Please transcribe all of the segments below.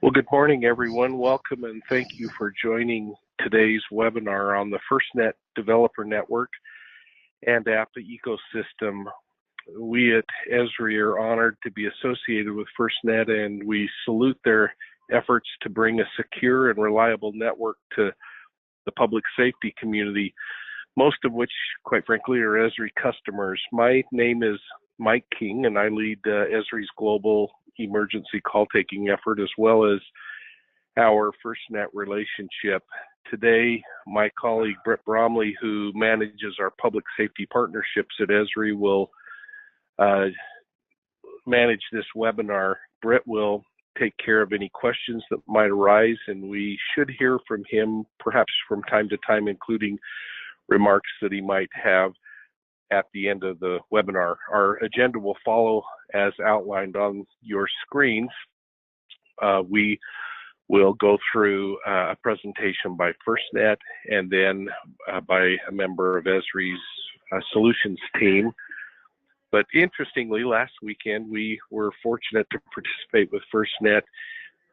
Well, good morning, everyone. Welcome and thank you for joining today's webinar on the FirstNet Developer Network and AT&t ecosystem. We at Esri are honored to be associated with FirstNet, and we salute their efforts to bring a secure and reliable network to the public safety community, most of which, quite frankly, are Esri customers. My name is Mike King, and I lead Esri's global emergency call-taking effort, as well as our FirstNet relationship. Today, my colleague Britt Bromley, who manages our public safety partnerships at Esri, will manage this webinar. Britt will take care of any questions that might arise, and we should hear from him perhaps from time to time, including remarks that he might have at the end of the webinar. Our agenda will follow as outlined on your screens. We will go through a presentation by FirstNet and then by a member of Esri's solutions team. But interestingly, last weekend we were fortunate to participate with FirstNet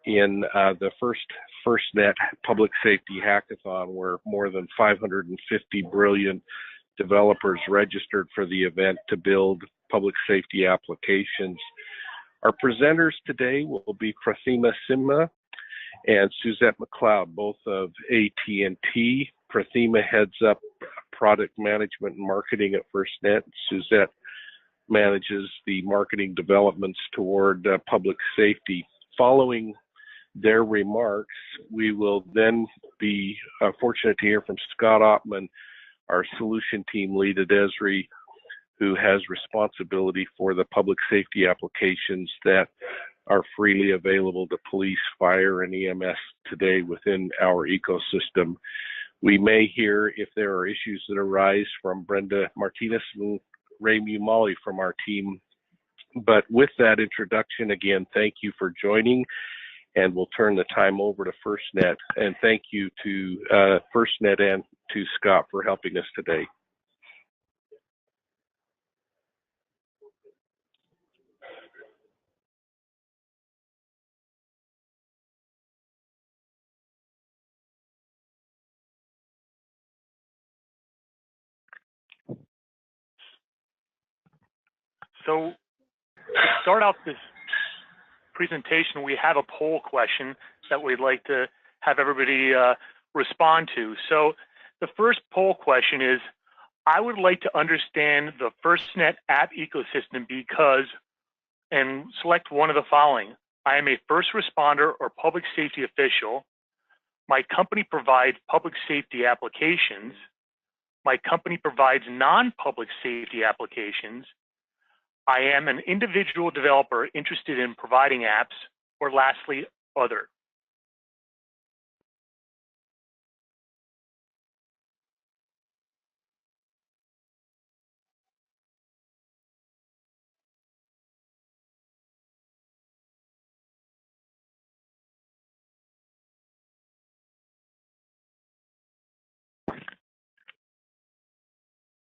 in the first FirstNet Public Safety Hackathon, where more than 550 brilliant developers registered for the event to build public safety applications. Our presenters today will be Fatima and Suzette McLeod, both of AT&t. Fatima heads up product management and marketing at FirstNet. Suzette manages the marketing developments toward public safety. Following their remarks, we will then be fortunate to hear from Scott Altman, our solution team lead at Esri, who has responsibility for the public safety applications that are freely available to police, fire, and EMS today within our ecosystem. We may hear if there are issues that arise from Brenda Martinez and Ray Mumali from our team. But with that introduction, again, thank you for joining, and we'll turn the time over to FirstNet. And thank you to FirstNet and to Scott for helping us today. So to start out this presentation, we have a poll question that we'd like to have everybody respond to. So the first poll question is, I would like to understand the FirstNet app ecosystem because, and select one of the following. I am a first responder or public safety official. My company provides public safety applications. My company provides non-public safety applications. I am an individual developer interested in providing apps, or lastly, other.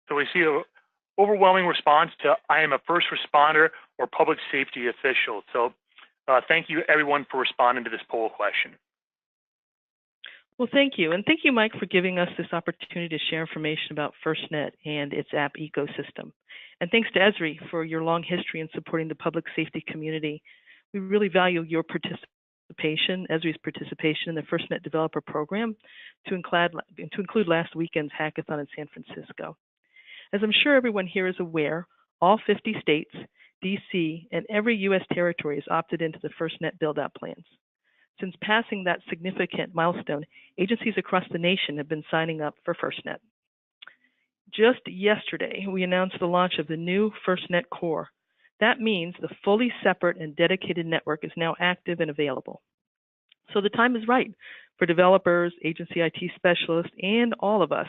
So we see a overwhelming response to I am a first responder or public safety official. So thank you everyone for responding to this poll question. Well, thank you. And thank you, Mike, for giving us this opportunity to share information about FirstNet and its app ecosystem. And thanks to Esri for your long history in supporting the public safety community. We really value your participation, Esri's participation in the FirstNet Developer Program to include last weekend's hackathon in San Francisco. As I'm sure everyone here is aware, all 50 states, DC, and every U.S. territory has opted into the FirstNet build-out plans. Since passing that significant milestone, agencies across the nation have been signing up for FirstNet. Just yesterday, we announced the launch of the new FirstNet Core. That means the fully separate and dedicated network is now active and available. So the time is right for developers, agency IT specialists, and all of us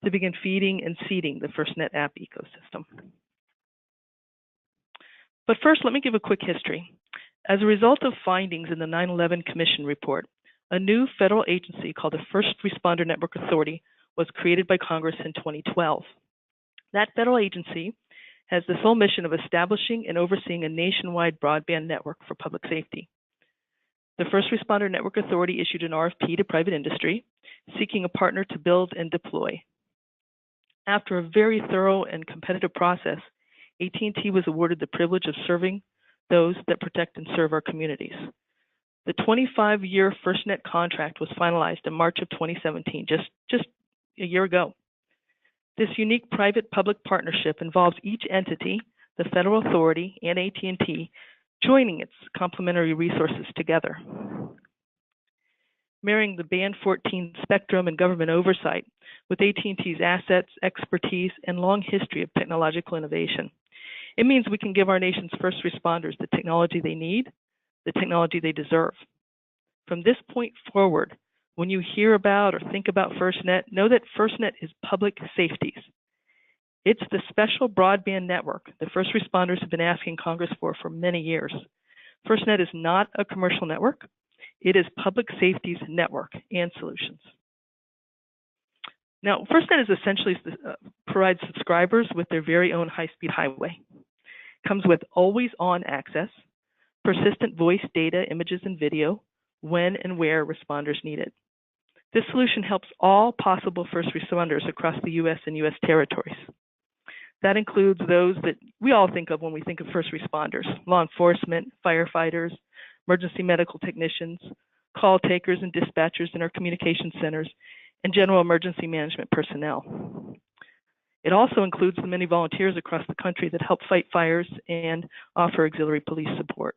to begin feeding and seeding the FirstNet app ecosystem. But first, let me give a quick history. As a result of findings in the 9/11 Commission report, a new federal agency called the First Responder Network Authority was created by Congress in 2012. That federal agency has the sole mission of establishing and overseeing a nationwide broadband network for public safety. The First Responder Network Authority issued an RFP to private industry, seeking a partner to build and deploy. After a very thorough and competitive process, AT&T was awarded the privilege of serving those that protect and serve our communities. The 25-year FirstNet contract was finalized in March of 2017, just a year ago. This unique private-public partnership involves each entity, the federal authority, and AT&T, joining its complementary resources together. Marrying the Band 14 spectrum and government oversight with AT&T's assets, expertise, and long history of technological innovation. It means we can give our nation's first responders the technology they need, the technology they deserve. From this point forward, when you hear about or think about FirstNet, know that FirstNet is public safeties. It's the special broadband network the first responders have been asking Congress for many years. FirstNet is not a commercial network. It is public safety's network and solutions. Now, FirstNet is essentially provides subscribers with their very own high-speed highway. Comes with always-on access, persistent voice, data, images, and video when and where responders need it. This solution helps all possible first responders across the U.S. and U.S. territories. That includes those that we all think of when we think of first responders: law enforcement, firefighters, emergency medical technicians, call takers and dispatchers in our communication centers, and general emergency management personnel. It also includes the many volunteers across the country that help fight fires and offer auxiliary police support.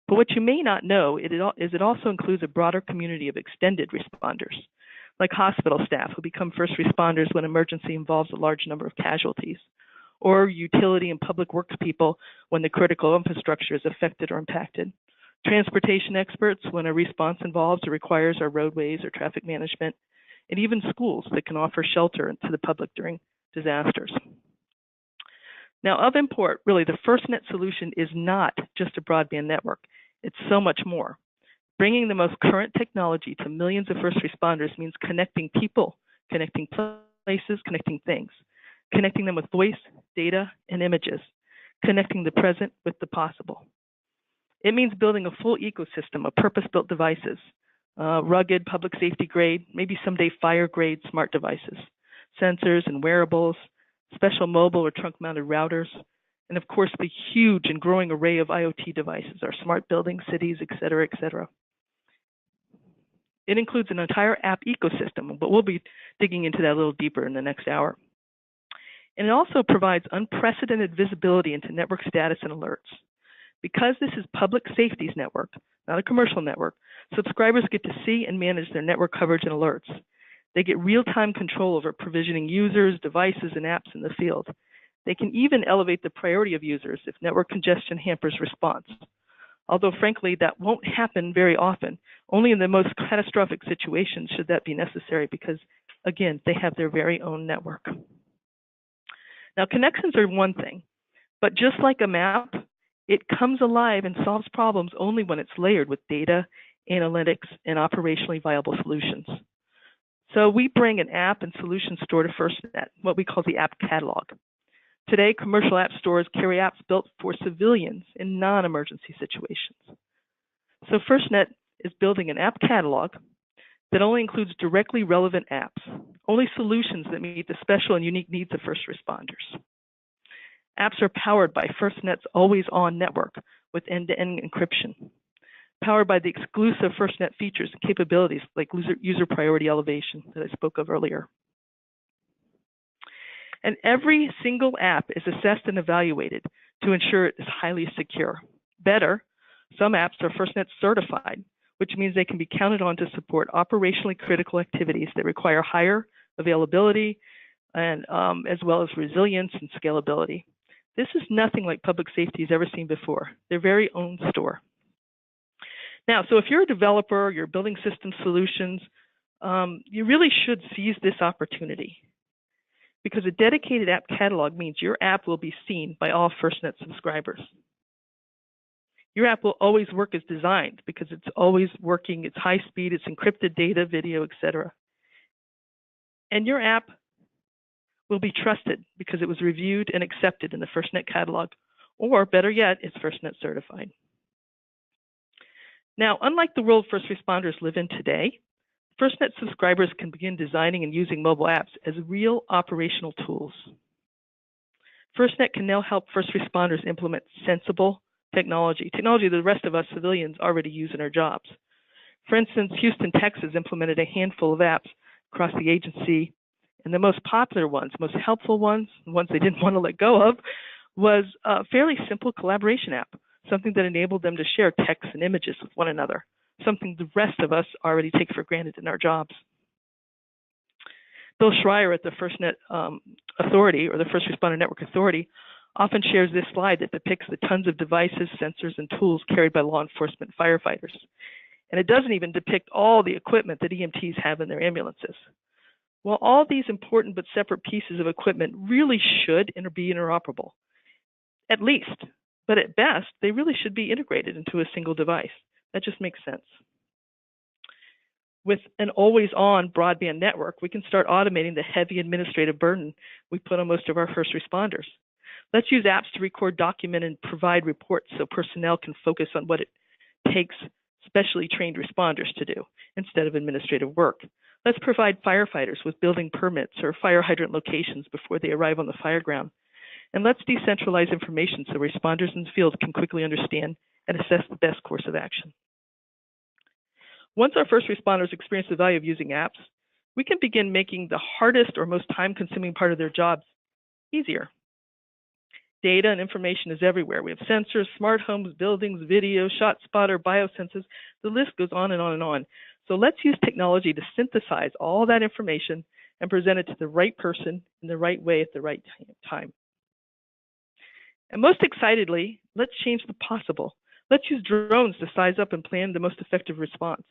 But what you may not know is it also includes a broader community of extended responders, like hospital staff who become first responders when emergency involves a large number of casualties, or utility and public works people when the critical infrastructure is affected or impacted, transportation experts when a response involves or requires our roadways or traffic management, and even schools that can offer shelter to the public during disasters. Now, of import, really, the FirstNet solution is not just a broadband network. It's so much more. Bringing the most current technology to millions of first responders means connecting people, connecting places, connecting things, connecting them with voice, data, and images, connecting the present with the possible. It means building a full ecosystem of purpose-built devices, rugged, public safety grade, maybe someday fire grade smart devices, sensors and wearables, special mobile or trunk-mounted routers, and of course the huge and growing array of IoT devices, our smart buildings, cities, et cetera, et cetera. It includes an entire app ecosystem, but we'll be digging into that a little deeper in the next hour. And it also provides unprecedented visibility into network status and alerts. Because this is public safety's network, not a commercial network, subscribers get to see and manage their network coverage and alerts. They get real-time control over provisioning users, devices, and apps in the field. They can even elevate the priority of users if network congestion hampers response. Although, frankly, that won't happen very often. Only in the most catastrophic situations should that be necessary because, again, they have their very own network. Now, connections are one thing, but just like a map, it comes alive and solves problems only when it's layered with data, analytics, and operationally viable solutions. So we bring an app and solution store to FirstNet, what we call the app catalog. Today, commercial app stores carry apps built for civilians in non-emergency situations. So FirstNet is building an app catalog that only includes directly relevant apps, only solutions that meet the special and unique needs of first responders. Apps are powered by FirstNet's always-on network with end-to-end encryption, powered by the exclusive FirstNet features and capabilities like user priority elevation that I spoke of earlier. And every single app is assessed and evaluated to ensure it is highly secure. Better, some apps are FirstNet certified, which means they can be counted on to support operationally critical activities that require higher availability and as well as resilience and scalability. This is nothing like public safety has ever seen before, their very own store. Now, so if you're a developer, you're building system solutions, you really should seize this opportunity because a dedicated app catalog means your app will be seen by all FirstNet subscribers. Your app will always work as designed because it's always working, it's high speed, it's encrypted data, video, etc. And your app will be trusted because it was reviewed and accepted in the FirstNet catalog, or better yet, it's FirstNet certified. Now, unlike the world first responders live in today, FirstNet subscribers can begin designing and using mobile apps as real operational tools. FirstNet can now help first responders implement sensible technology that the rest of us civilians already use in our jobs. For instance, Houston, Texas implemented a handful of apps across the agency, and the most popular ones, most helpful ones, the ones they didn't want to let go of, was a fairly simple collaboration app, something that enabled them to share text and images with one another, something the rest of us already take for granted in our jobs. Bill Schreier at the FirstNet Authority, or the First Responder Network Authority, often shares this slide that depicts the tons of devices, sensors, and tools carried by law enforcement firefighters. And it doesn't even depict all the equipment that EMTs have in their ambulances. While all these important but separate pieces of equipment really should be interoperable, at least, but at best, they really should be integrated into a single device. That just makes sense. With an always-on broadband network, we can start automating the heavy administrative burden we put on most of our first responders. Let's use apps to record, document, and provide reports so personnel can focus on what it takes specially trained responders to do instead of administrative work. Let's provide firefighters with building permits or fire hydrant locations before they arrive on the fire ground. And let's decentralize information so responders in the field can quickly understand and assess the best course of action. Once our first responders experience the value of using apps, we can begin making the hardest or most time-consuming part of their jobs easier. Data and information is everywhere. We have sensors, smart homes, buildings, video, shot spotter, biosensors. The list goes on and on and on. So let's use technology to synthesize all that information and present it to the right person in the right way at the right time. And most excitedly, let's change the possible. Let's use drones to size up and plan the most effective response.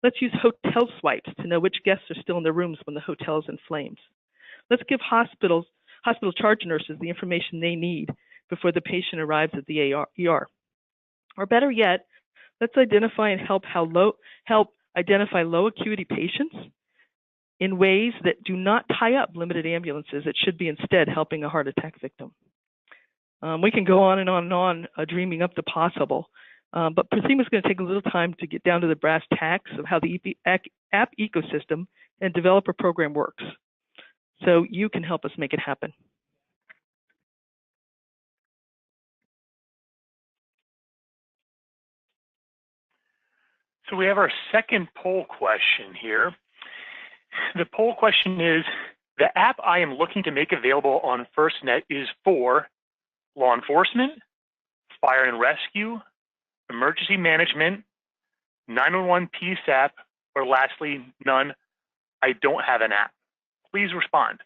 Let's use hotel swipes to know which guests are still in their rooms when the hotel is in flames. Let's give hospital charge nurses the information they need before the patient arrives at the ER. Or better yet, let's identify and help identify low acuity patients in ways that do not tie up limited ambulances. It should be instead helping a heart attack victim. We can go on and on and on dreaming up the possible, but Fatima is going to take a little time to get down to the brass tacks of how the app ecosystem and developer program works, so you can help us make it happen. So we have our second poll question here. The poll question is, the app I am looking to make available on FirstNet is for law enforcement, fire and rescue, emergency management, 911 PSAP, or lastly, none, I don't have an app. Please respond.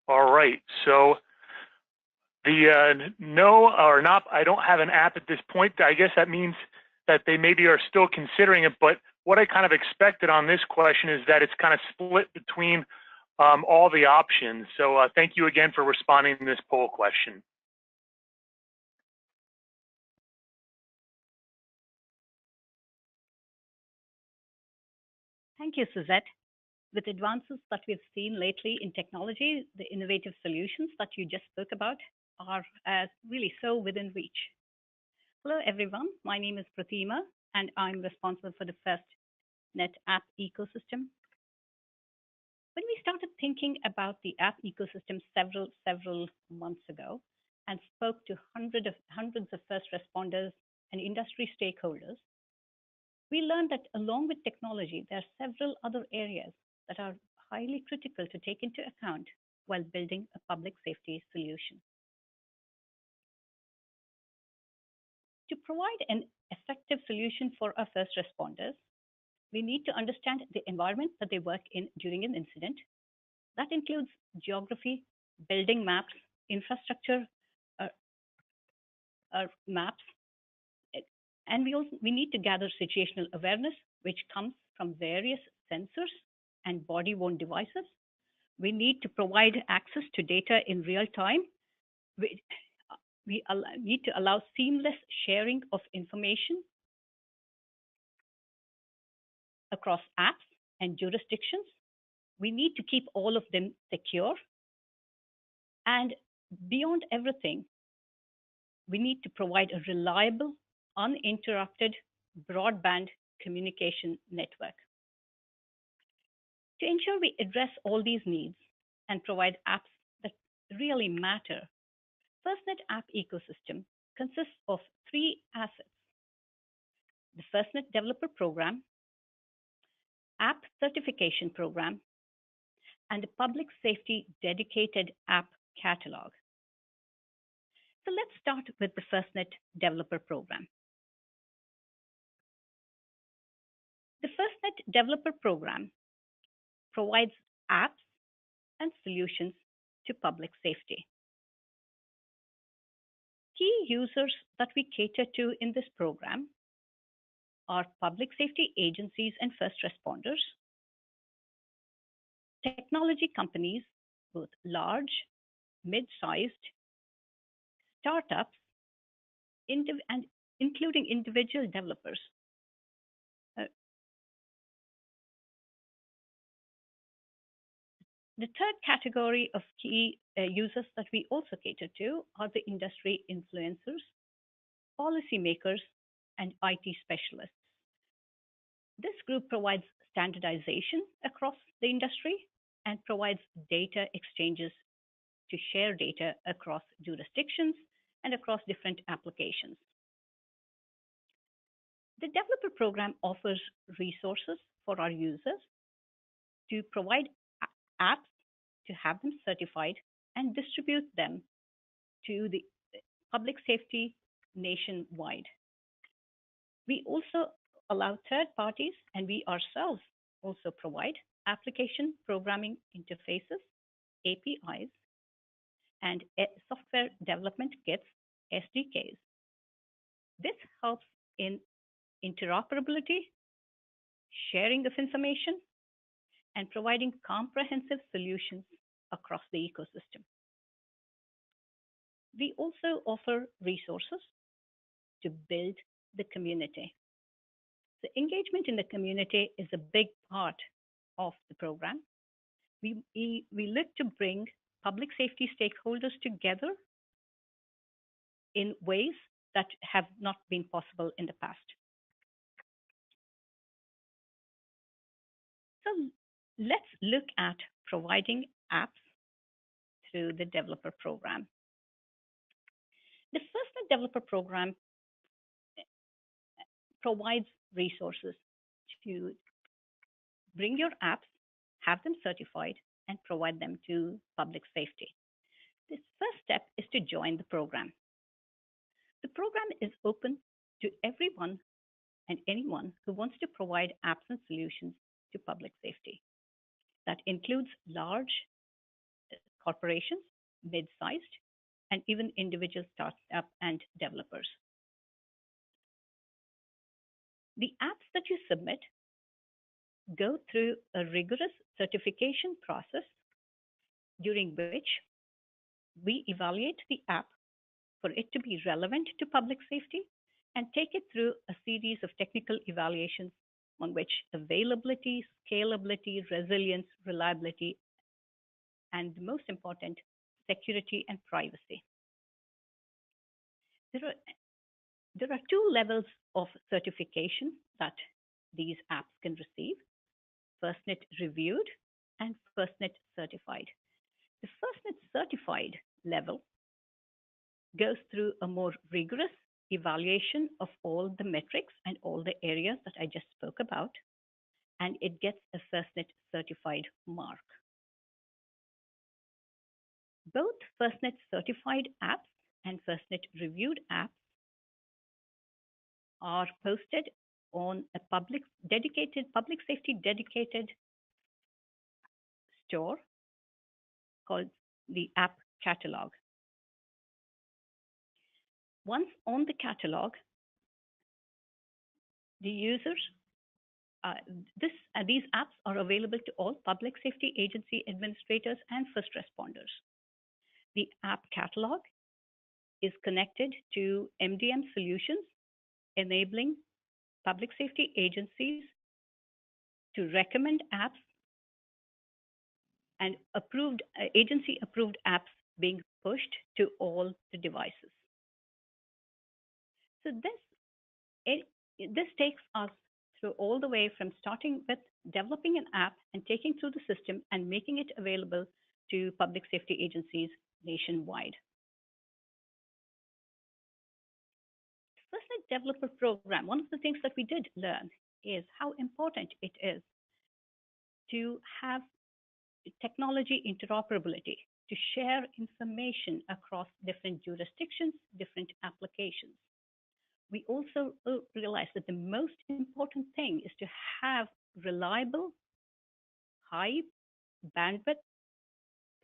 All right, so the no or not, I don't have an app at this point. I guess that means that they maybe are still considering it, but what I kind of expected on this question is that it's kind of split between all the options. So thank you again for responding to this poll question. Thank you, Suzette. With advances that we've seen lately in technology, the innovative solutions that you just spoke about are really so within reach. Hello, everyone. My name is Fatima, and I'm responsible for the FirstNet app ecosystem. When we started thinking about the app ecosystem several months ago and spoke to hundreds of first responders and industry stakeholders, we learned that along with technology, there are several other areas that are highly critical to take into account while building a public safety solution. To provide an effective solution for our first responders, we need to understand the environment that they work in during an incident. That includes geography, building maps, infrastructure maps, and we need to gather situational awareness, which comes from various sensors and body-worn devices. We need to provide access to data in real time, we need to allow seamless sharing of information across apps and jurisdictions. We need to keep all of them secure. And beyond everything, we need to provide a reliable, uninterrupted broadband communication network. To ensure we address all these needs and provide apps that really matter, FirstNet app ecosystem consists of 3 assets: the FirstNet Developer Program, App Certification Program, and a public safety dedicated app catalog. So let's start with the FirstNet Developer Program. The FirstNet Developer Program provides apps and solutions to public safety. Key users that we cater to in this program are public safety agencies and first responders, technology companies, both large, mid-sized, startups, and including individual developers. The third category of key users that we also cater to are the industry influencers, policymakers, and IT specialists. This group provides standardization across the industry and provides data exchanges to share data across jurisdictions and across different applications. The developer program offers resources for our users to provide apps, to have them certified, and distribute them to the public safety nationwide. We also allow third parties, and we ourselves also provide application programming interfaces, APIs, and software development kits, SDKs. This helps in interoperability, sharing of information, and providing comprehensive solutions across the ecosystem. We also offer resources to build the community. The engagement in the community is a big part of the program. We look to bring public safety stakeholders together in ways that have not been possible in the past. So let's look at providing apps through the developer program. The FirstNet Developer Program provides resources to bring your apps, have them certified, and provide them to public safety. The first step is to join the program. The program is open to everyone and anyone who wants to provide apps and solutions to public safety. That includes large corporations, mid-sized, and even individual startup and developers. The apps that you submit go through a rigorous certification process during which we evaluate the app for it to be relevant to public safety and take it through a series of technical evaluations on which availability, scalability, resilience, reliability, and the most important, security and privacy. There are 2 levels of certification that these apps can receive: FirstNet Reviewed and FirstNet Certified. The FirstNet Certified level goes through a more rigorous evaluation of all the metrics and all the areas that I just spoke about, and it gets a FirstNet Certified mark. Both FirstNet Certified apps and FirstNet Reviewed apps are posted on a public safety dedicated store called the App Catalog. Once on the catalog, the users, these apps are available to all public safety agency administrators and first responders. The App Catalog is connected to MDM solutions, enabling public safety agencies to recommend apps and agency-approved apps being pushed to all the devices. So this takes us through all the way from starting with developing an app and taking through the system and making it available to public safety agencies nationwide. FirstNet Developer Program, one of the things that we did learn is how important it is to have technology interoperability, to share information across different jurisdictions, different applications. We also realized that the most important thing is to have reliable, high bandwidth,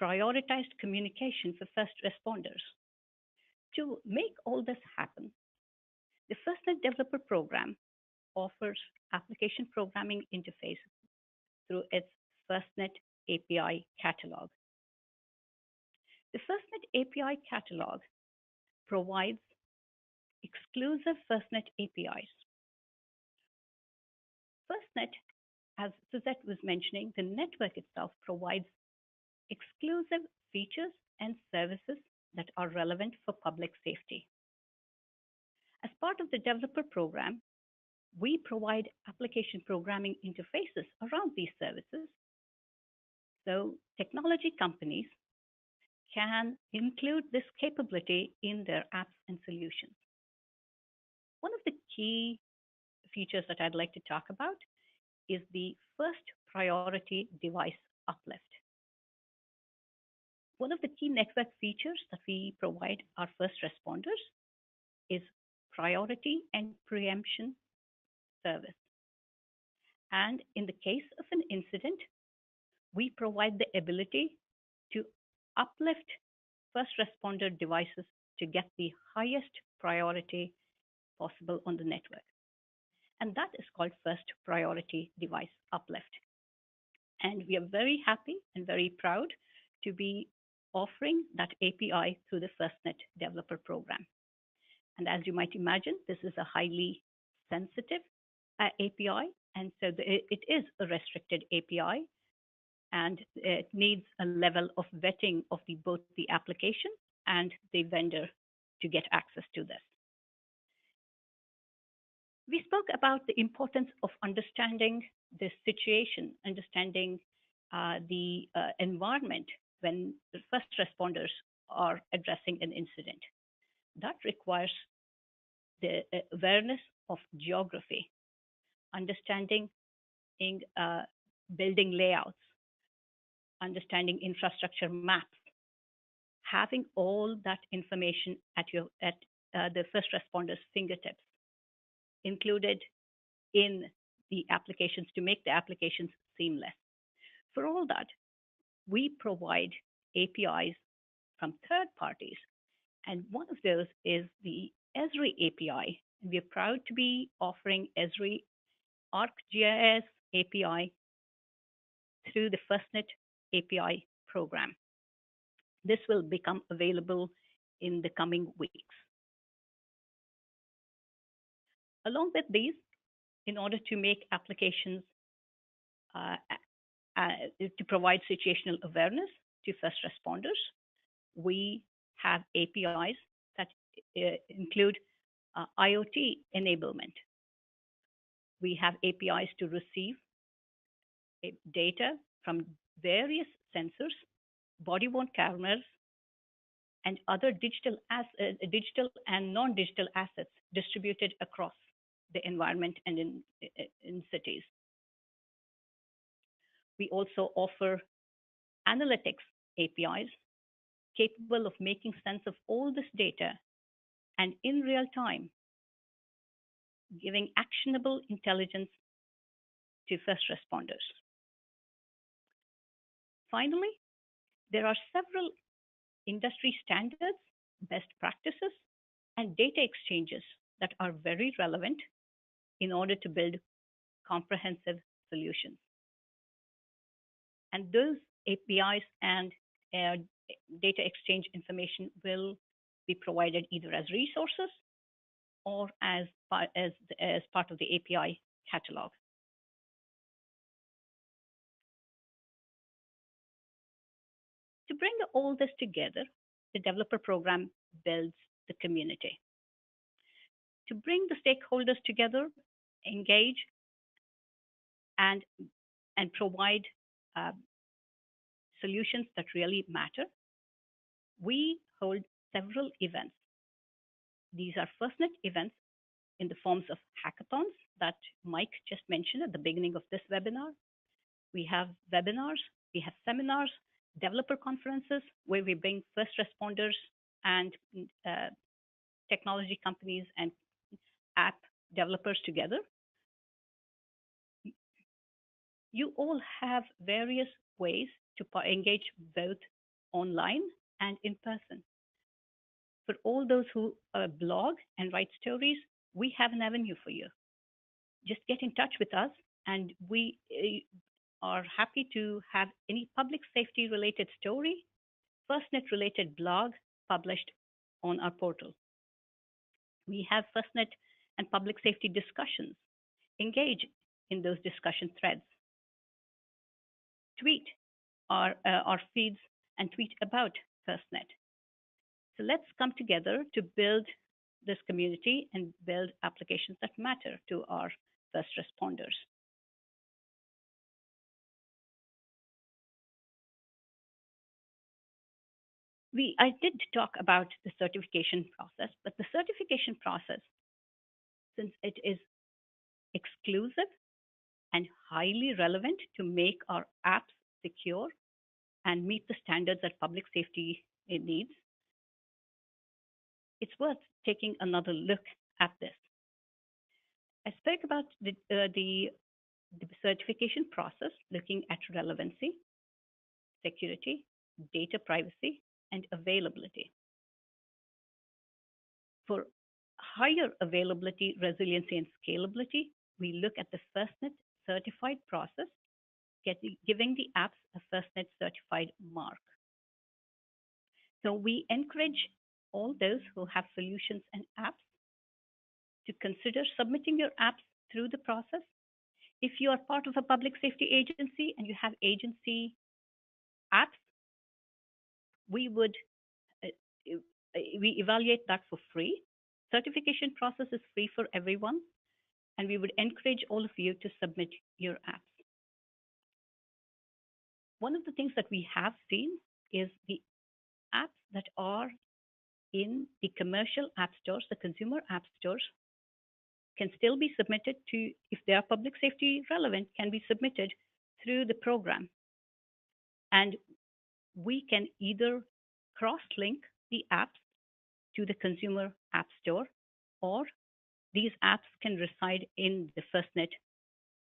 prioritized communication for first responders. To make all this happen, the FirstNet Developer Program offers application programming interface through its FirstNet API catalog. The FirstNet API catalog provides exclusive FirstNet APIs. FirstNet, as Suzette was mentioning, the network itself provides exclusive features and services that are relevant for public safety. As part of the developer program, we provide application programming interfaces around these services, so technology companies can include this capability in their apps and solutions. One of the key features that I'd like to talk about is the first priority device uplift. One of the key network features that we provide our first responders is priority and preemption service. And in the case of an incident, we provide the ability to uplift first responder devices to get the highest priority possible on the network. And that is called first priority device uplift. And we are very happy and very proud to be offering that API through the FirstNet Developer Program. And as you might imagine, this is a highly sensitive API, and so it is a restricted API, and it needs a level of vetting of both the application and the vendor to get access to this. We spoke about the importance of understanding the situation, understanding the environment when the first responders are addressing an incident. That requires the awareness of geography, understanding building layouts, understanding infrastructure maps, having all that information at the first responders' fingertips, included in the applications to make the applications seamless. For all that, we provide APIs from third parties, and one of those is the Esri API. We are proud to be offering Esri ArcGIS API through the FirstNet API program. This will become available in the coming weeks. Along with these, in order to make applications to provide situational awareness to first responders, we have APIs that include IoT enablement. We have APIs to receive data from various sensors, body-worn cameras, and other digital and non-digital assets distributed across the environment and in cities. We also offer analytics APIs capable of making sense of all this data and in real time, giving actionable intelligence to first responders. Finally, there are several industry standards, best practices, and data exchanges that are very relevant in order to build comprehensive solutions. And those APIs and data exchange information will be provided either as resources or as part of the API catalog. To bring all this together, the developer program builds the community. To bring the stakeholders together, engage, and provide solutions that really matter, we hold several events. These are FirstNet events in the forms of hackathons that Mike just mentioned at the beginning of this webinar. We have webinars, we have seminars, developer conferences where we bring first responders and technology companies and app developers together. You all have various ways to engage both online and in person. For all those who blog and write stories, we have an avenue for you. Just get in touch with us, and we are happy to have any public safety related story, FirstNet related blog published on our portal. We have FirstNet and public safety discussions. Engage in those discussion threads. Tweet our feeds and tweet about FirstNet. So let's come together to build this community and build applications that matter to our first responders. I did talk about the certification process, but the certification process, since it is exclusive and highly relevant to make our apps secure and meet the standards that public safety needs, it's worth taking another look at this. I spoke about the certification process, looking at relevancy, security, data privacy, and availability. For higher availability, resiliency, and scalability, we look at the FirstNet Certified process, giving the apps a FirstNet Certified mark. So we encourage all those who have solutions and apps to consider submitting your apps through the process. If you are part of a public safety agency and you have agency apps, we evaluate that for free. Certification process is free for everyone, and we would encourage all of you to submit your apps. One of the things that we have seen is the apps that are in the commercial app stores, the consumer app stores, can still be submitted to, if they are public safety relevant, can be submitted through the program. And we can either cross-link the apps to the consumer app store, or these apps can reside in the FirstNet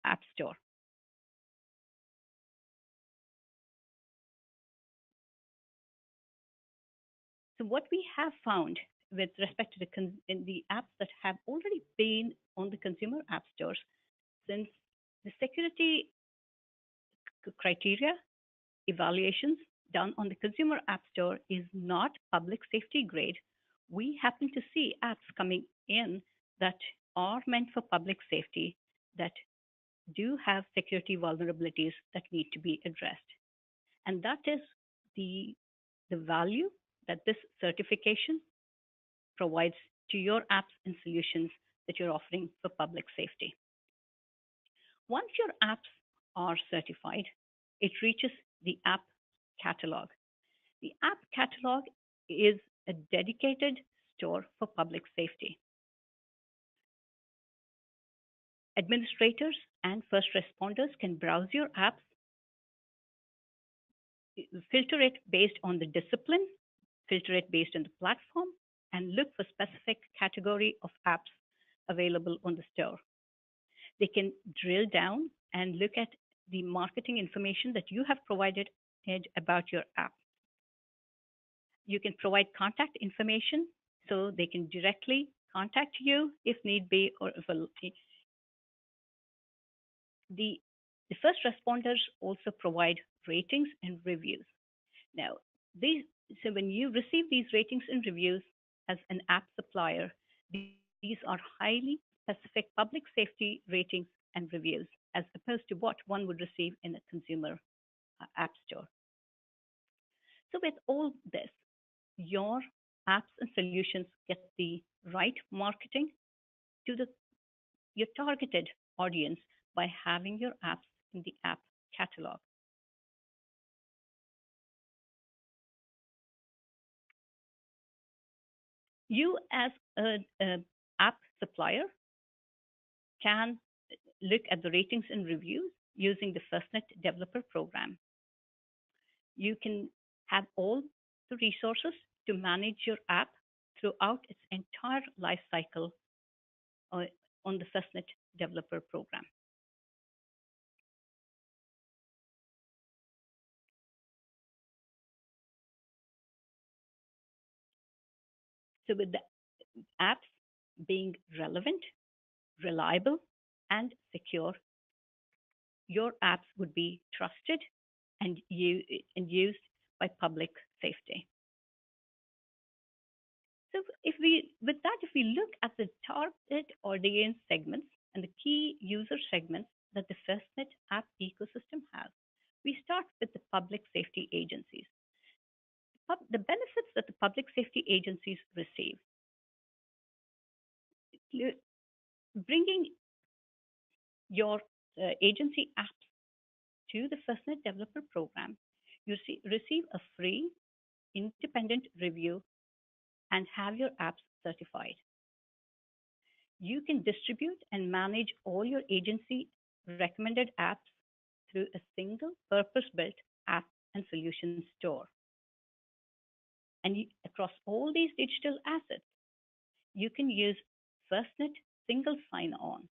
app store. So what we have found with respect to the apps that have already been on the consumer app stores, since the security criteria evaluations done on the consumer app store is not public safety grade, we happen to see apps coming in that are meant for public safety that do have security vulnerabilities that need to be addressed. And that is the value that this certification provides to your apps and solutions that you're offering for public safety. Once your apps are certified, it reaches the app catalog. The app catalog is a dedicated store for public safety. Administrators and first responders can browse your apps, filter it based on the discipline, filter it based on the platform, and look for specific category of apps available on the store. They can drill down and look at the marketing information that you have provided about your app. You can provide contact information so they can directly contact you if need be, or if the first responders also provide ratings and reviews. Now, so when you receive these ratings and reviews, as an app supplier, these are highly specific public safety ratings and reviews, as opposed to what one would receive in a consumer app store. So with all this, your apps and solutions get the right marketing to your targeted audience by having your apps in the app catalog. You as an app supplier can look at the ratings and reviews using the FirstNet Developer Program. You can have all the resources to manage your app throughout its entire life cycle on the FirstNet Developer Program. So with the apps being relevant, reliable, and secure, your apps would be trusted and used by public safety. So if we look at the target audience segments and the key user segments that the FirstNet app ecosystem has, we start with the public safety agencies. The benefits that the public safety agencies receive. Bringing your agency apps to the FirstNet Developer Program, you receive a free independent review and have your apps certified. You can distribute and manage all your agency recommended apps through a single purpose-built app and solution store. And across all these digital assets, you can use FirstNet single sign-on.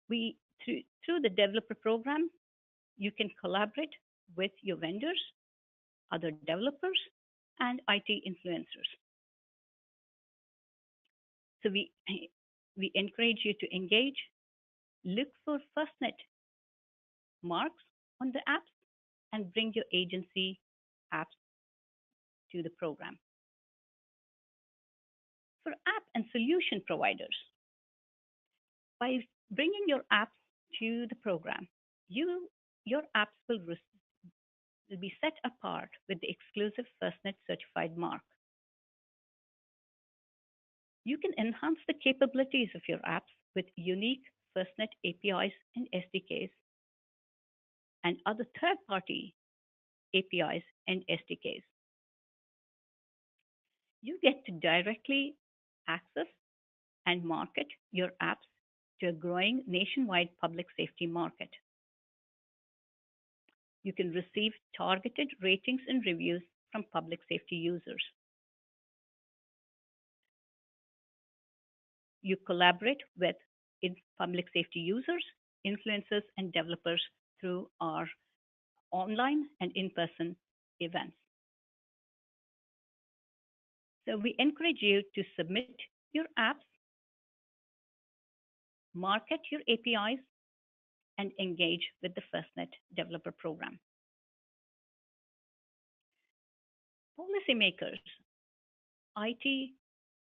Through the developer program, you can collaborate with your vendors, other developers, and IT influencers. So we encourage you to engage, look for FirstNet marks on the apps, and bring your agency apps to the program. For app and solution providers, by bringing your apps to the program, your apps will be set apart with the exclusive FirstNet Certified mark. You can enhance the capabilities of your apps with unique FirstNet APIs and SDKs and other third-party APIs and SDKs. You get to directly access and market your apps to a growing nationwide public safety market. You can receive targeted ratings and reviews from public safety users. You collaborate with public safety users, influencers, and developers through our online and in-person events. So we encourage you to submit your apps, market your APIs, and engage with the FirstNet Developer Program. Policymakers, IT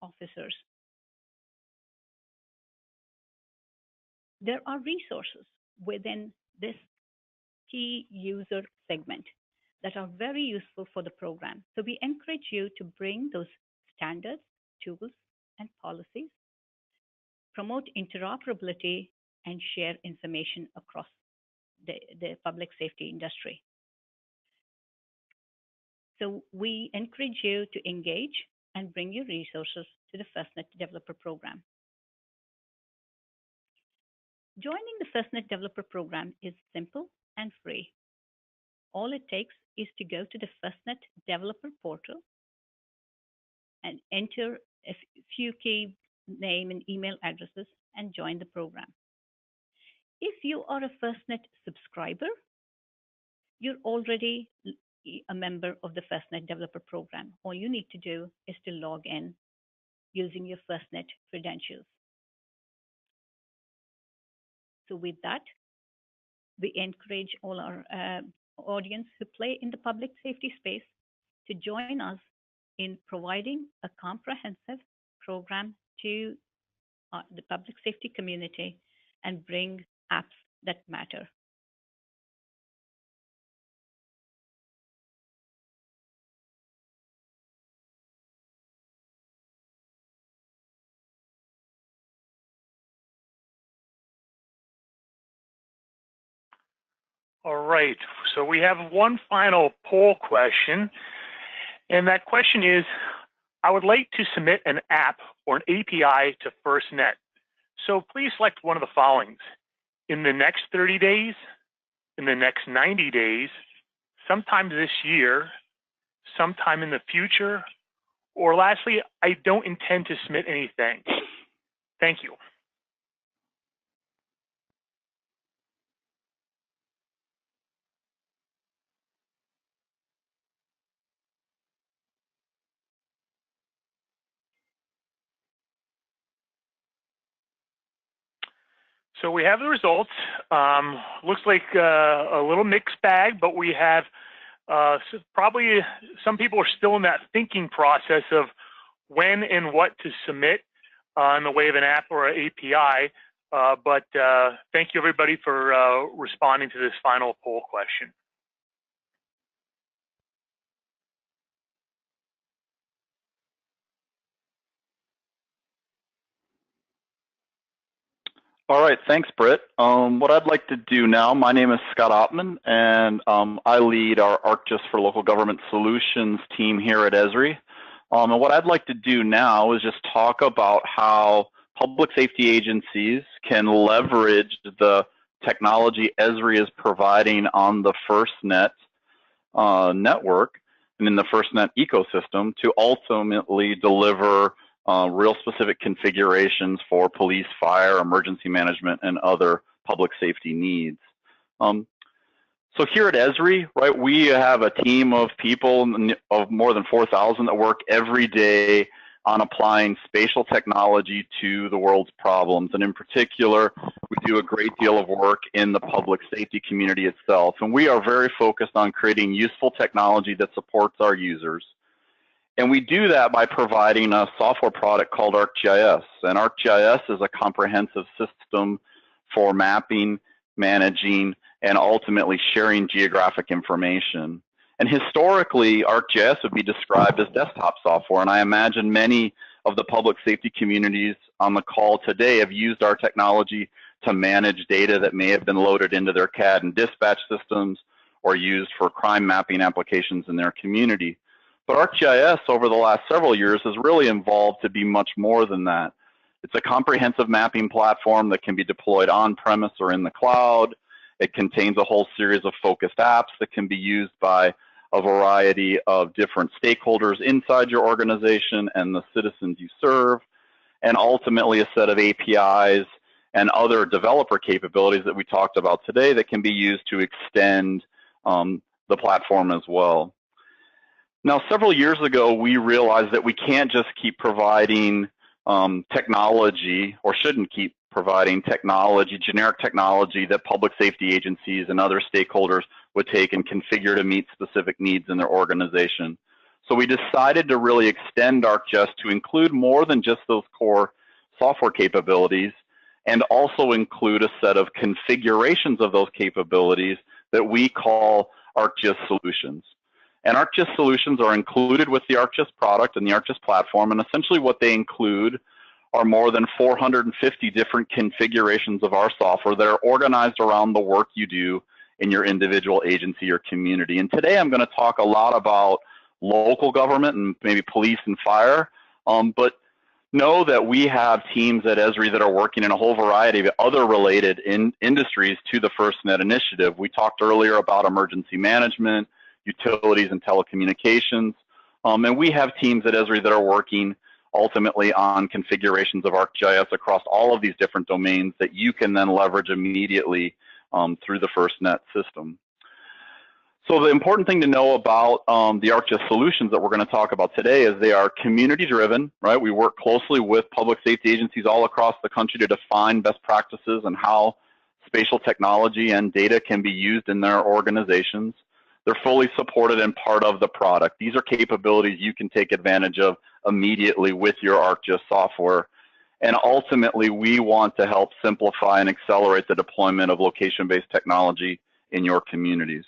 officers, there are resources within this key user segment that are very useful for the program. So we encourage you to bring those standards, tools, and policies, promote interoperability, and share information across the public safety industry. So we encourage you to engage and bring your resources to the FirstNet Developer Program. Joining the FirstNet Developer Program is simple and free. All it takes is to go to the FirstNet Developer Portal and enter a few key name and email addresses and join the program. If you are a FirstNet subscriber, you're already a member of the FirstNet Developer Program. All you need to do is to log in using your FirstNet credentials. So with that, we encourage all our audience who play in the public safety space to join us in providing a comprehensive program to the public safety community and bring apps that matter. All right, so we have one final poll question, and that question is, I would like to submit an app or an API to FirstNet. So please select one of the following: in the next 30 days, in the next 90 days, sometime this year, sometime in the future, or lastly, I don't intend to submit anything. Thank you. So we have the results. Looks like a little mixed bag, but we have probably some people are still in that thinking process of when and what to submit in the way of an app or an API. But thank you everybody for responding to this final poll question. All right, thanks, Britt. What I'd like to do now, my name is Scott Altman, and I lead our ArcGIS for Local Government Solutions team here at Esri. And what I'd like to do now is just talk about how public safety agencies can leverage the technology Esri is providing on the FirstNet network and in the FirstNet ecosystem to ultimately deliver real specific configurations for police, fire, emergency management, and other public safety needs. So here at Esri, right, we have a team of people of more than 4,000 that work every day on applying spatial technology to the world's problems. And in particular, we do a great deal of work in the public safety community itself. And we are very focused on creating useful technology that supports our users. And we do that by providing a software product called ArcGIS. And ArcGIS is a comprehensive system for mapping, managing, and ultimately sharing geographic information. And historically, ArcGIS would be described as desktop software. And I imagine many of the public safety communities on the call today have used our technology to manage data that may have been loaded into their CAD and dispatch systems or used for crime mapping applications in their community. But ArcGIS over the last several years has really evolved to be much more than that. It's a comprehensive mapping platform that can be deployed on-premise or in the cloud. It contains a whole series of focused apps that can be used by a variety of different stakeholders inside your organization and the citizens you serve, and ultimately a set of APIs and other developer capabilities that we talked about today that can be used to extend the platform as well. Now, several years ago, we realized that we can't just keep providing technology, or shouldn't keep providing technology, generic technology that public safety agencies and other stakeholders would take and configure to meet specific needs in their organization. So we decided to really extend ArcGIS to include more than just those core software capabilities, and also include a set of configurations of those capabilities that we call ArcGIS Solutions. And ArcGIS Solutions are included with the ArcGIS product and the ArcGIS platform, and essentially what they include are more than 450 different configurations of our software that are organized around the work you do in your individual agency or community. And today I'm going to talk a lot about local government and maybe police and fire, but know that we have teams at Esri that are working in a whole variety of other related industries to the FirstNet initiative. We talked earlier about emergency management, utilities, and telecommunications. And we have teams at Esri that are working ultimately on configurations of ArcGIS across all of these different domains that you can then leverage immediately through the FirstNet system. So the important thing to know about the ArcGIS solutions that we're going to talk about today is they are community-driven, right? We work closely with public safety agencies all across the country to define best practices and how spatial technology and data can be used in their organizations. They're fully supported and part of the product. These are capabilities you can take advantage of immediately with your ArcGIS software. And ultimately, we want to help simplify and accelerate the deployment of location-based technology in your communities.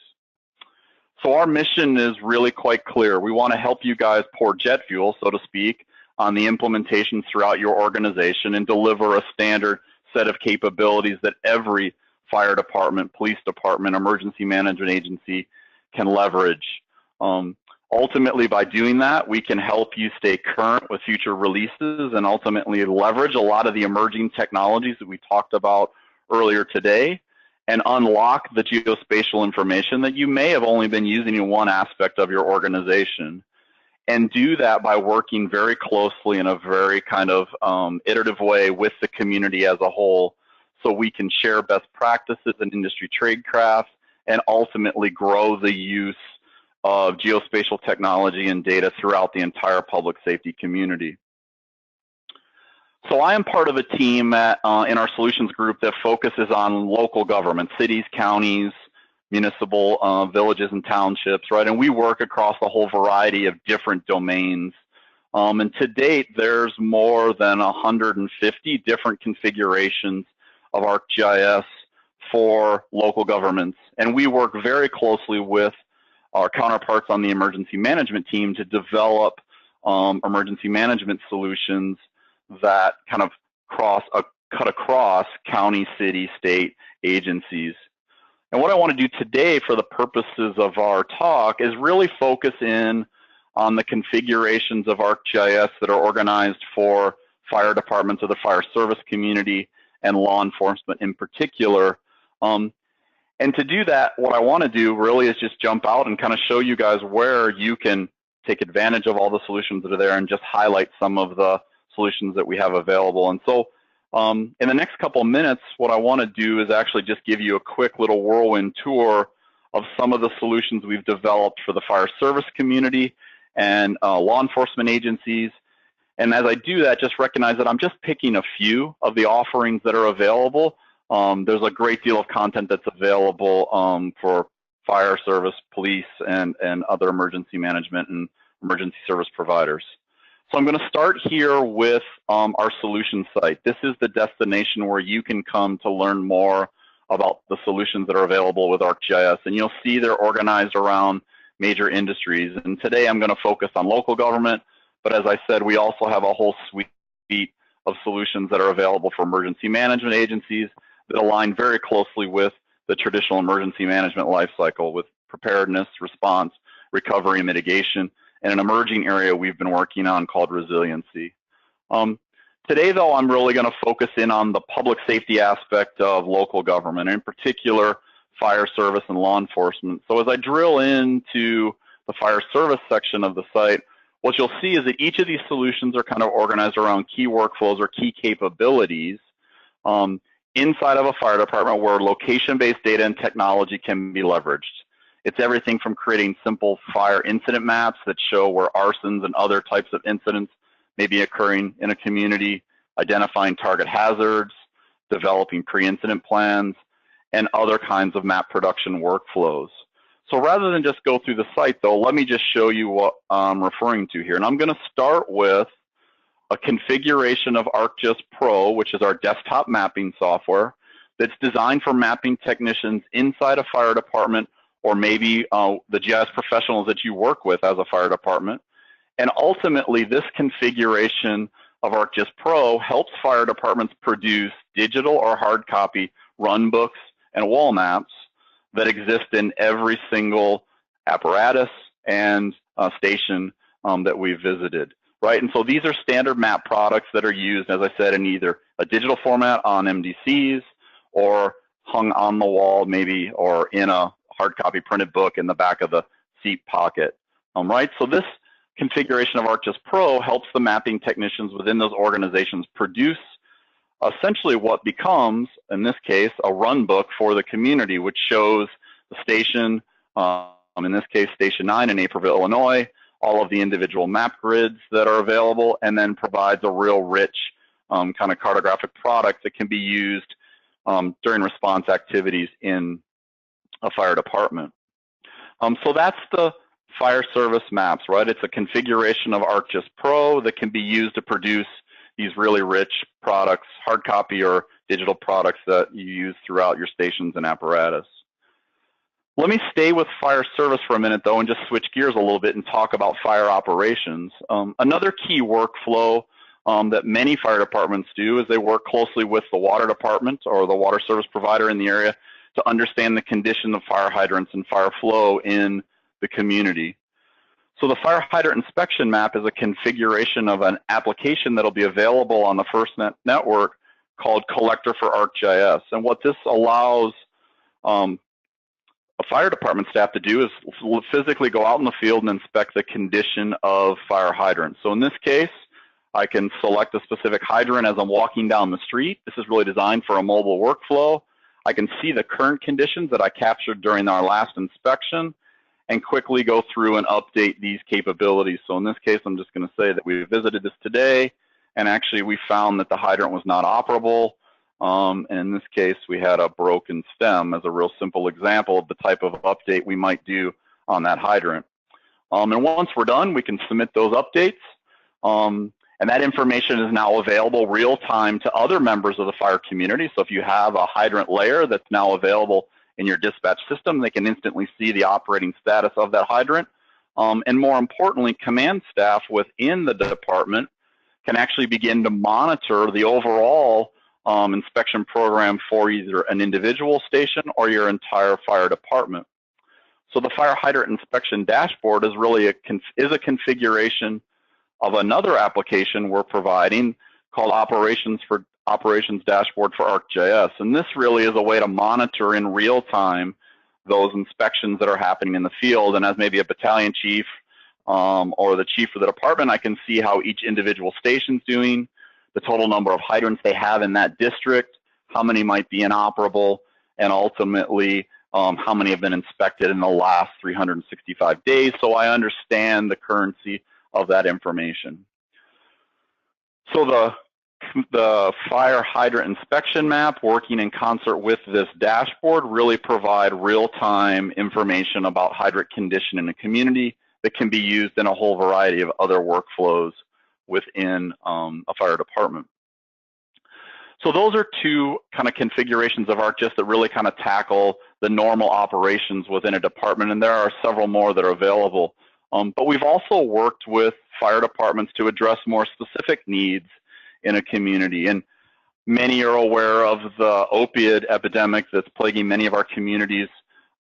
So our mission is really quite clear. We want to help you guys pour jet fuel, so to speak, on the implementations throughout your organization and deliver a standard set of capabilities that every fire department, police department, emergency management agency can leverage. Ultimately, by doing that, we can help you stay current with future releases and ultimately leverage a lot of the emerging technologies that we talked about earlier today and unlock the geospatial information that you may have only been using in one aspect of your organization. And do that by working very closely in a very kind of iterative way with the community as a whole, so we can share best practices and industry tradecraft and ultimately grow the use of geospatial technology and data throughout the entire public safety community. So I am part of a team in our solutions group that focuses on local government, cities, counties, municipal villages and townships, right? And we work across a whole variety of different domains. And to date, there's more than 150 different configurations of ArcGIS for local governments. And we work very closely with our counterparts on the emergency management team to develop emergency management solutions that kind of cut across county, city, state agencies. And what I want to do today for the purposes of our talk is really focus in on the configurations of ArcGIS that are organized for fire departments or the fire service community and law enforcement in particular. And to do that, what I want to do really is just jump out and kind of show you guys where you can take advantage of all the solutions that are there and just highlight some of the solutions that we have available. And so in the next couple of minutes, what I want to do is actually just give you a quick little whirlwind tour of some of the solutions we've developed for the fire service community and law enforcement agencies. And as I do that, just recognize that I'm just picking a few of the offerings that are available. There's a great deal of content that's available for fire service, police, and other emergency management and emergency service providers. So I'm going to start here with our solution site. This is the destination where you can come to learn more about the solutions that are available with ArcGIS. And you'll see they're organized around major industries. And today I'm going to focus on local government. But as I said, we also have a whole suite of solutions that are available for emergency management agencies that align very closely with the traditional emergency management lifecycle with preparedness, response, recovery, and mitigation, and an emerging area we've been working on called resiliency. Today, though, I'm really going to focus in on the public safety aspect of local government, and in particular, fire service and law enforcement. So as I drill into the fire service section of the site, what you'll see is that each of these solutions are kind of organized around key workflows or key capabilities inside of a fire department where location-based data and technology can be leveraged. It's everything from creating simple fire incident maps that show where arsons and other types of incidents may be occurring in a community, identifying target hazards, developing pre-incident plans, and other kinds of map production workflows. So rather than just go through the site, though, let me just show you what I'm referring to here. And I'm going to start with a configuration of ArcGIS Pro, which is our desktop mapping software that's designed for mapping technicians inside a fire department or maybe the GIS professionals that you work with as a fire department. And ultimately, this configuration of ArcGIS Pro helps fire departments produce digital or hard copy run books and wall maps that exist in every single apparatus and station that we've visited, right? And so these are standard map products that are used, as I said, in either a digital format on MDCs or hung on the wall maybe, or in a hard copy printed book in the back of the seat pocket, right? So this configuration of ArcGIS Pro helps the mapping technicians within those organizations produce essentially what becomes, in this case, a run book for the community, which shows the station, in this case, Station 9 in Naperville, Illinois, all of the individual map grids that are available, and then provides a real rich kind of cartographic product that can be used during response activities in a fire department. So that's the fire service maps, right? It's a configuration of ArcGIS Pro that can be used to produce these really rich products, hard copy or digital products that you use throughout your stations and apparatus. Let me stay with fire service for a minute, though, and just switch gears a little bit and talk about fire operations. Another key workflow that many fire departments do is they work closely with the water department or the water service provider in the area to understand the condition of fire hydrants and fire flow in the community. So the fire hydrant inspection map is a configuration of an application that'll be available on the FirstNet network called Collector for ArcGIS. And what this allows a fire department staff to do is physically go out in the field and inspect the condition of fire hydrants. So in this case, I can select a specific hydrant as I'm walking down the street. This is really designed for a mobile workflow. I can see the current conditions that I captured during our last inspection and quickly go through and update these capabilities. So in this case, I'm just going to say that we visited this today, and actually we found that the hydrant was not operable. And in this case, we had a broken stem as a real simple example of the type of update we might do on that hydrant. And once we're done, we can submit those updates. And that information is now available real time to other members of the fire community. So if you have a hydrant layer that's now available in your dispatch system, they can instantly see the operating status of that hydrant. And more importantly, command staff within the department can actually begin to monitor the overall inspection program for either an individual station or your entire fire department. So the fire hydrant inspection dashboard is really a configuration of another application we're providing called Operations Dashboard for ArcGIS. And this really is a way to monitor in real time those inspections that are happening in the field. And as maybe a battalion chief or the chief of the department, I can see how each individual station's doing, the total number of hydrants they have in that district, how many might be inoperable, and ultimately how many have been inspected in the last 365 days, so I understand the currency of that information. So the fire hydrant inspection map, working in concert with this dashboard, really provide real-time information about hydrant condition in the community that can be used in a whole variety of other workflows within a fire department. So those are two kind of configurations of ArcGIS that really kind of tackle the normal operations within a department, and there are several more that are available. But we've also worked with fire departments to address more specific needs in a community. And many are aware of the opioid epidemic that's plaguing many of our communities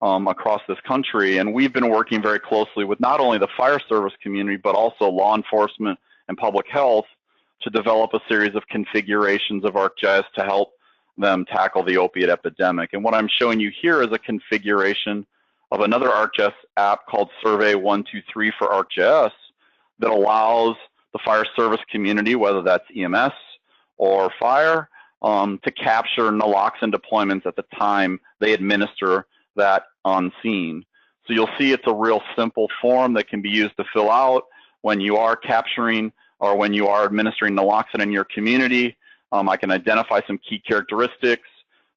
across this country. And we've been working very closely with not only the fire service community, but also law enforcement and public health to develop a series of configurations of ArcGIS to help them tackle the opiate epidemic. And what I'm showing you here is a configuration of another ArcGIS app called Survey 123 for ArcGIS that allows the fire service community, whether that's EMS or fire, to capture naloxone deployments at the time they administer that on scene. So you'll see it's a real simple form that can be used to fill out when you are capturing or when you are administering naloxone in your community. I can identify some key characteristics,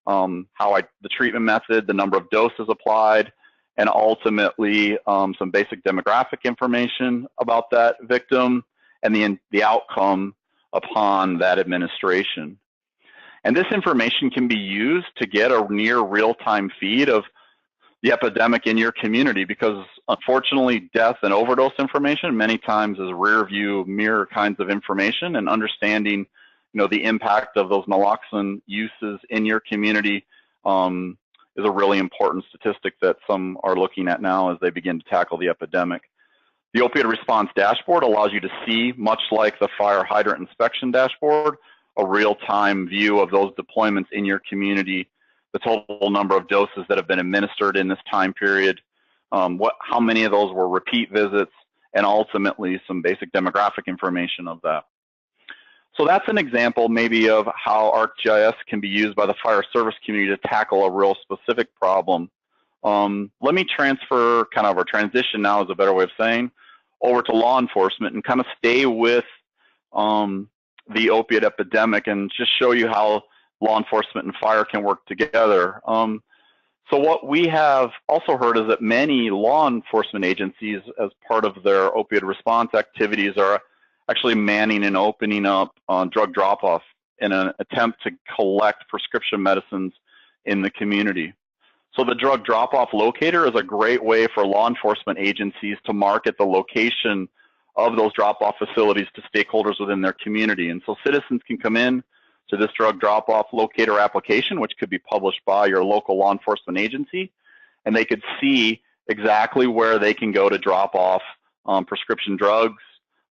the treatment method, the number of doses applied, and ultimately some basic demographic information about that victim and the outcome upon that administration. And this information can be used to get a near real-time feed of the epidemic in your community, because unfortunately death and overdose information many times is rear view mirror kinds of information, and understanding the impact of those naloxone uses in your community is a really important statistic that some are looking at now as they begin to tackle the epidemic. The opioid response dashboard allows you to see, much like the fire hydrant inspection dashboard, a real-time view of those deployments in your community, the total number of doses that have been administered in this time period, how many of those were repeat visits, and ultimately some basic demographic information of that. So that's an example maybe of how ArcGIS can be used by the fire service community to tackle a real specific problem. Let me transfer or transition now is a better way of saying, over to law enforcement and kind of stay with the opiate epidemic and just show you how law enforcement and fire can work together. So what we have also heard is that many law enforcement agencies, as part of their opioid response activities, are actually manning and opening up drug drop-off in an attempt to collect prescription medicines in the community. So the drug drop-off locator is a great way for law enforcement agencies to market the location of those drop-off facilities to stakeholders within their community. And so citizens can come in to this drug drop-off locator application, which could be published by your local law enforcement agency, and they could see exactly where they can go to drop off prescription drugs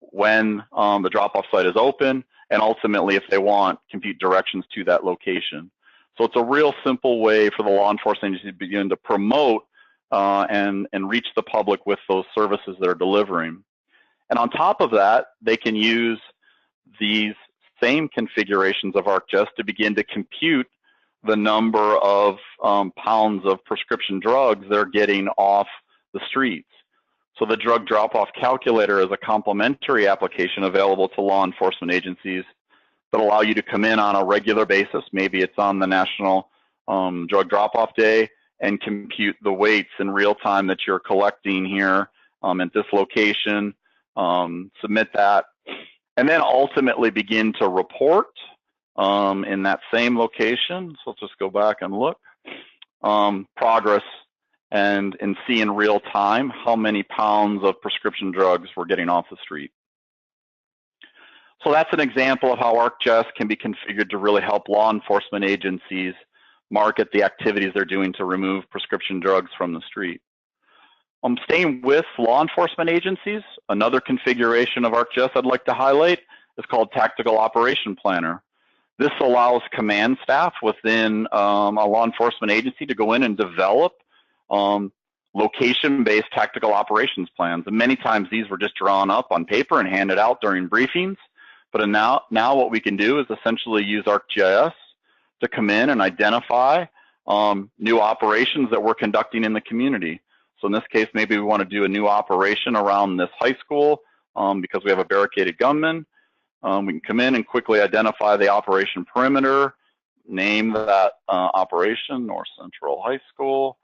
when the drop-off site is open, and ultimately, if they want, compute directions to that location. So it's a real simple way for the law enforcement agency to begin to promote and reach the public with those services they're delivering. And on top of that, they can use these same configurations of ArcGIS to begin to compute the number of pounds of prescription drugs they're getting off the streets. So the drug drop-off calculator is a complementary application available to law enforcement agencies that allow you to come in on a regular basis. Maybe it's on the National Drug Drop-Off Day, and compute the weights in real time that you're collecting here at this location, submit that, and then ultimately begin to report in that same location. So let's just go back and look, progress and see in real time how many pounds of prescription drugs we're getting off the street. So that's an example of how ArcGIS can be configured to really help law enforcement agencies market the activities they're doing to remove prescription drugs from the street. Staying with law enforcement agencies, another configuration of ArcGIS I'd like to highlight is called Tactical Operation Planner. This allows command staff within a law enforcement agency to go in and develop location-based tactical operations plans. And many times these were just drawn up on paper and handed out during briefings. But now what we can do is essentially use ArcGIS to come in and identify new operations that we're conducting in the community. So in this case, maybe we want to do a new operation around this high school because we have a barricaded gunman. We can come in and quickly identify the operation perimeter, name that operation, North Central High School,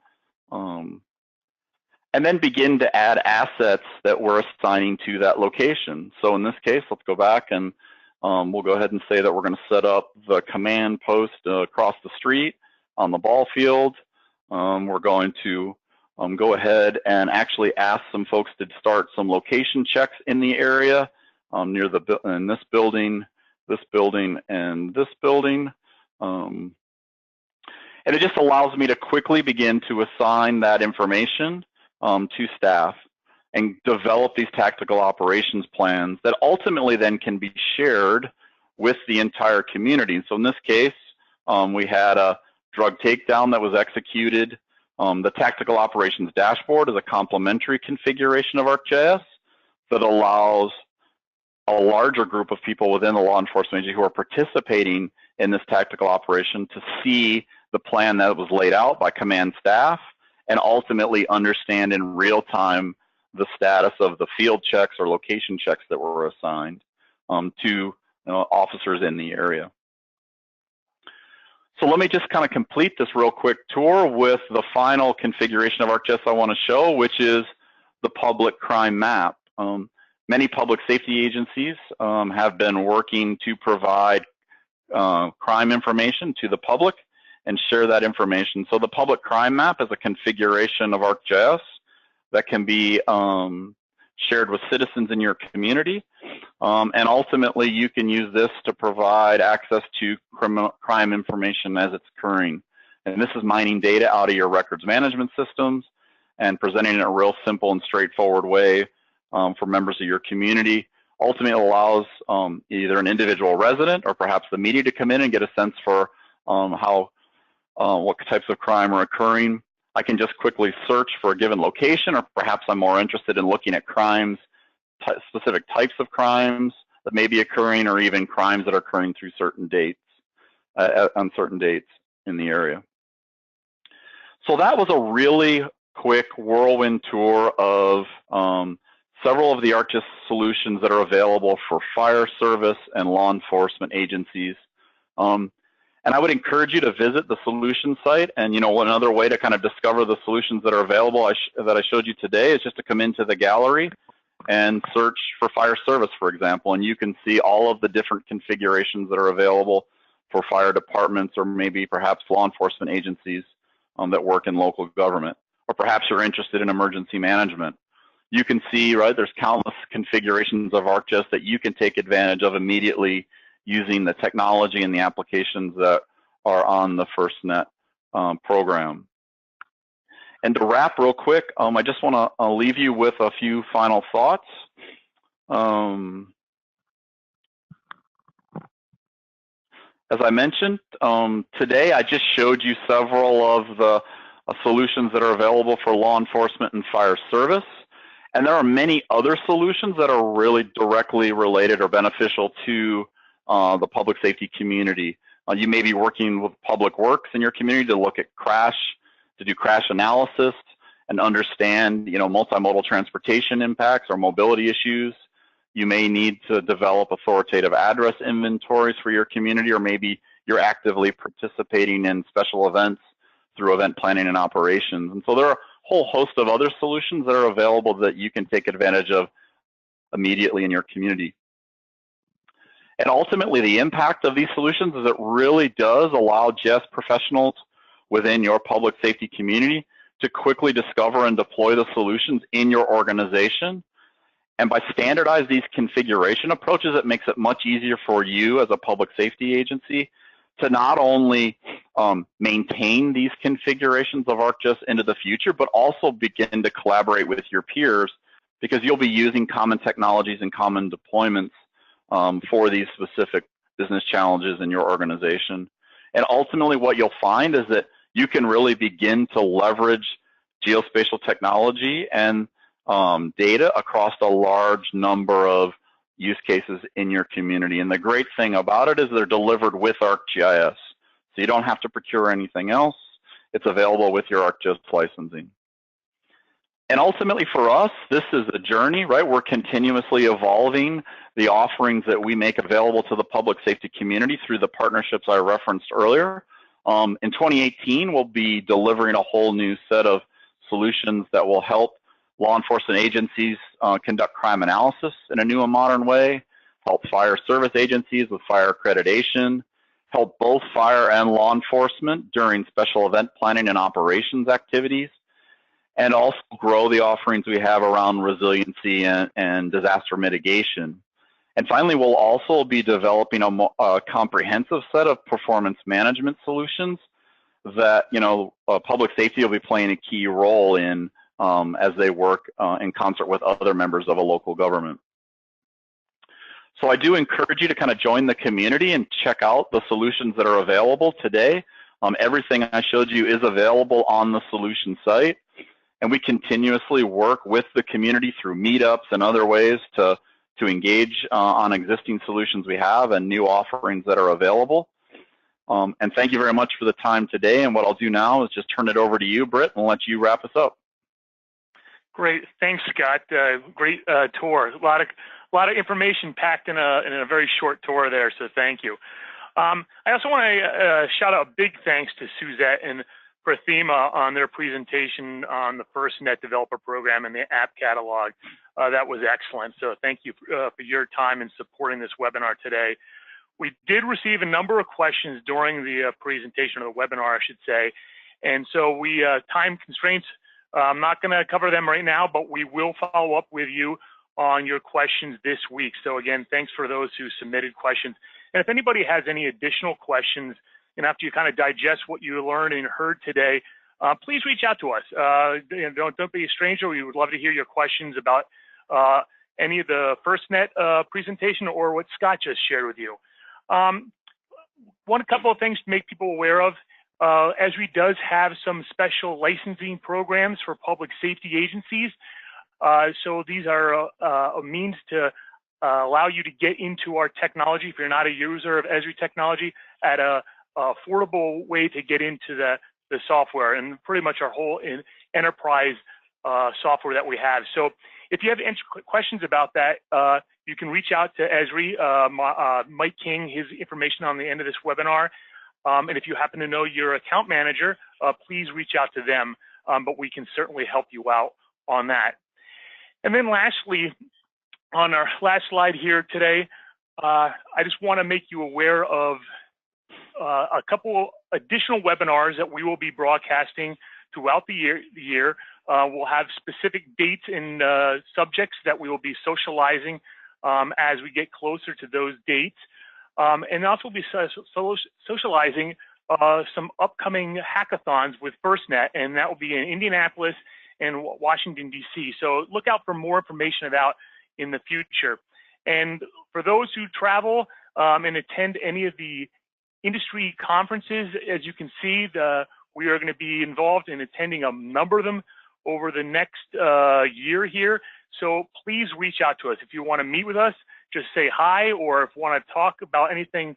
and then begin to add assets that we're assigning to that location. So in this case, let's go back and we'll go ahead and say that we're going to set up the command post across the street on the ball field. We're going to go ahead and actually ask some folks to start some location checks in the area near in this building, and this building. And it just allows me to quickly begin to assign that information to staff and develop these tactical operations plans that ultimately then can be shared with the entire community. So in this case, we had a drug takedown that was executed. The tactical operations dashboard is a complementary configuration of ArcGIS that allows a larger group of people within the law enforcement agency who are participating in this tactical operation to see the plan that was laid out by command staff and ultimately understand in real time the status of the field checks or location checks that were assigned to officers in the area. So let me just kind of complete this real quick tour with the final configuration of ArcGIS I want to show, which is the public crime map. Many public safety agencies have been working to provide crime information to the public and share that information. So the public crime map is a configuration of ArcGIS that can be shared with citizens in your community. And ultimately, you can use this to provide access to crime information as it's occurring. And this is mining data out of your records management systems and presenting it in a real simple and straightforward way for members of your community. Ultimately, it allows either an individual resident or perhaps the media to come in and get a sense for what types of crime are occurring. I can just quickly search for a given location, or perhaps I'm more interested in looking at crimes, specific types of crimes that may be occurring, or even crimes that are occurring through certain dates, on certain dates in the area. So that was a really quick whirlwind tour of several of the ArcGIS solutions that are available for fire service and law enforcement agencies. And And I would encourage you to visit the solution site. And, you know, another way to kind of discover the solutions that are available that I showed you today is just to come into the gallery and search for fire service, for example. And you can see all of the different configurations that are available for fire departments or maybe perhaps law enforcement agencies that work in local government. Or perhaps you're interested in emergency management. You can see, right, there's countless configurations of ArcGIS that you can take advantage of immediately using the technology and the applications that are on the FirstNet program. And to wrap real quick, I just want to leave you with a few final thoughts. As I mentioned, today I just showed you several of the solutions that are available for law enforcement and fire service. And there are many other solutions that are really directly related or beneficial to the public safety community. You may be working with public works in your community to look at to do crash analysis and understand, you know, multimodal transportation impacts or mobility issues. You may need to develop authoritative address inventories for your community, or maybe you're actively participating in special events through event planning and operations. And so there are a whole host of other solutions that are available that you can take advantage of immediately in your community. And ultimately, the impact of these solutions is it really does allow GIS professionals within your public safety community to quickly discover and deploy the solutions in your organization. And by standardizing these configuration approaches, it makes it much easier for you as a public safety agency to not only maintain these configurations of ArcGIS into the future, but also begin to collaborate with your peers, because you'll be using common technologies and common deployments for these specific business challenges in your organization. And ultimately, what you'll find is that you can really begin to leverage geospatial technology and data across a large number of use cases in your community. And the great thing about it is they're delivered with ArcGIS. So you don't have to procure anything else. It's available with your ArcGIS licensing. And ultimately for us, this is a journey, right? We're continuously evolving the offerings that we make available to the public safety community through the partnerships I referenced earlier. In 2018, we'll be delivering a whole new set of solutions that will help law enforcement agencies conduct crime analysis in a new and modern way, help fire service agencies with fire accreditation, help both fire and law enforcement during special event planning and operations activities, and also grow the offerings we have around resiliency and disaster mitigation. And finally, we'll also be developing a comprehensive set of performance management solutions that, you know, public safety will be playing a key role in as they work in concert with other members of a local government. So I do encourage you to kind of join the community and check out the solutions that are available today. Everything I showed you is available on the solution site. And we continuously work with the community through meetups and other ways to engage on existing solutions we have and new offerings that are available. And thank you very much for the time today. And what I'll do now is just turn it over to you, Britt, and let you wrap us up. Great, thanks, Scott. Great tour. A lot of information packed in a very short tour there. So thank you. I also want to shout out a big thanks to Suzette and Fatima on their presentation on the FirstNet Developer Program and the app catalog. That was excellent. So thank you for your time in supporting this webinar today. We did receive a number of questions during the presentation, or the webinar, I should say. And so time constraints, I'm not going to cover them right now, but we will follow up with you on your questions this week. So again, thanks for those who submitted questions. And if anybody has any additional questions, and after you kind of digest what you learned and heard today, please reach out to us. Don't be a stranger. We would love to hear your questions about any of the FirstNet presentation or what Scott just shared with you. Couple of things to make people aware of. Esri does have some special licensing programs for public safety agencies. So these are a means to allow you to get into our technology if you're not a user of Esri technology at a affordable way to get into the software and pretty much our whole enterprise software that we have. So if you have any questions about that, you can reach out to Esri, Mike King, his information on the end of this webinar. And if you happen to know your account manager, please reach out to them, but we can certainly help you out on that. And then lastly, on our last slide here today, I just want to make you aware of a couple additional webinars that we will be broadcasting throughout the year. We'll have specific dates and subjects that we will be socializing as we get closer to those dates. And also be socializing some upcoming hackathons with FirstNet, and that will be in Indianapolis and Washington, D.C. So look out for more information about in the future. And for those who travel and attend any of the industry conferences, as you can see, we are going to be involved in attending a number of them over the next year here. So please reach out to us. If you want to meet with us, just say hi, or if you want to talk about anything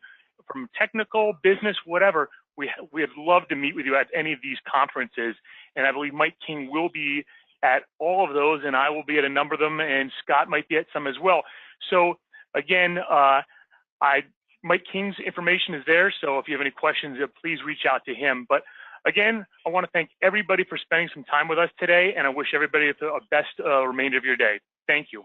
from technical, business, whatever, we'd love to meet with you at any of these conferences. And I believe Mike King will be at all of those, and I will be at a number of them, and Scott might be at some as well. So again, Mike King's information is there, so if you have any questions, please reach out to him. But again, I want to thank everybody for spending some time with us today, and I wish everybody the best remainder of your day. Thank you.